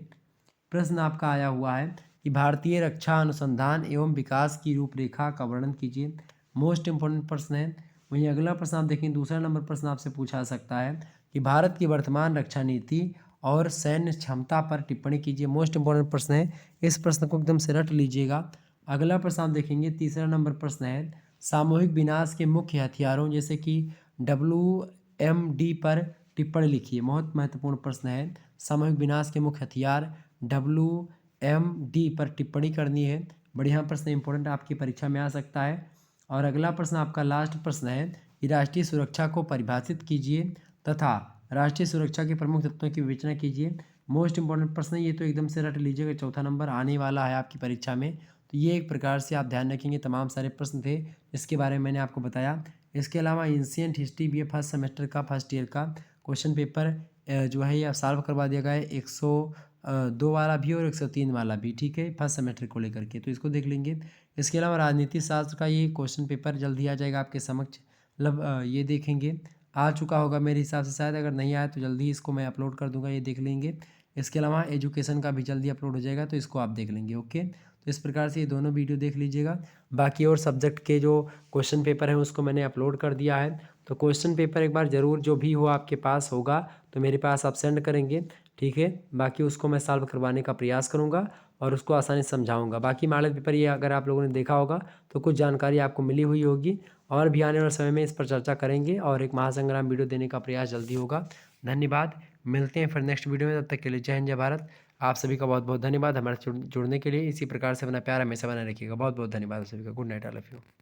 Speaker 1: प्रश्न आपका आया हुआ है कि भारतीय रक्षा अनुसंधान एवं विकास की रूपरेखा का वर्णन कीजिए। मोस्ट इंपॉर्टेंट प्रश्न है। वहीं अगला प्रश्न आप देखेंगे, दूसरा नंबर प्रश्न आपसे पूछा सकता है कि भारत की वर्तमान रक्षा नीति और सैन्य क्षमता पर टिप्पणी कीजिए। मोस्ट इंपॉर्टेंट प्रश्न है, इस प्रश्न को एकदम से रट लीजिएगा। अगला प्रश्न आप देखेंगे, तीसरा नंबर प्रश्न है, सामूहिक विनाश के मुख्य हथियारों जैसे कि WMD पर टिप्पणी लिखिए। बहुत महत्वपूर्ण प्रश्न है, सामूहिक विनाश के मुख्य हथियार WMD पर टिप्पणी करनी है। बढ़िया प्रश्न, इंपॉर्टेंट, आपकी परीक्षा में आ सकता है। और अगला प्रश्न आपका लास्ट प्रश्न है कि राष्ट्रीय सुरक्षा को परिभाषित कीजिए तथा राष्ट्रीय सुरक्षा के प्रमुख तत्वों की विवेचना कीजिए। मोस्ट इंपॉर्टेंट प्रश्न है, ये तो एकदम से रट लीजिएगा, चौथा नंबर आने वाला है आपकी परीक्षा में। तो ये एक प्रकार से आप ध्यान रखेंगे, तमाम सारे प्रश्न थे इसके बारे में मैंने आपको बताया। इसके अलावा एंशिएंट हिस्ट्री भी है, फर्स्ट सेमेस्टर का फर्स्ट ईयर का क्वेश्चन पेपर जो है ये सॉल्व करवा दिया गया है, 102 वाला भी और 103 वाला भी। ठीक है, फर्स्ट सेमेस्टर को लेकर के, तो इसको देख लेंगे। इसके अलावा राजनीति शास्त्र का ये क्वेश्चन पेपर जल्द ही आ जाएगा आपके समक्ष, मतलब ये देखेंगे। आ चुका होगा मेरे हिसाब से, शायद अगर नहीं आया तो जल्दी इसको मैं अपलोड कर दूंगा, ये देख लेंगे। इसके अलावा एजुकेशन का भी जल्दी अपलोड हो जाएगा, तो इसको आप देख लेंगे। ओके, तो इस प्रकार से ये दोनों वीडियो देख लीजिएगा। बाकी और सब्जेक्ट के जो क्वेश्चन पेपर हैं उसको मैंने अपलोड कर दिया है, तो क्वेश्चन पेपर एक बार ज़रूर जो भी हो आपके पास होगा तो मेरे पास आप सेंड करेंगे, ठीक है। बाकी उसको मैं सॉल्व करवाने का प्रयास करूँगा और उसको आसानी से समझाऊँगा। बाकी मॉडल पेपर ये अगर आप लोगों ने देखा होगा तो कुछ जानकारी आपको मिली हुई होगी, और भी आने वाले समय में इस पर चर्चा करेंगे और एक महासंग्राम वीडियो देने का प्रयास जल्दी होगा। धन्यवाद, मिलते हैं फिर नेक्स्ट वीडियो में, तब तक के लिए जय हिंद जय भारत। आप सभी का बहुत बहुत धन्यवाद हमारे जुड़ने के लिए। इसी प्रकार से अपना प्यार हमेशा बनाए रखिएगा। बहुत बहुत धन्यवाद आप सभी का। Good night, I love you.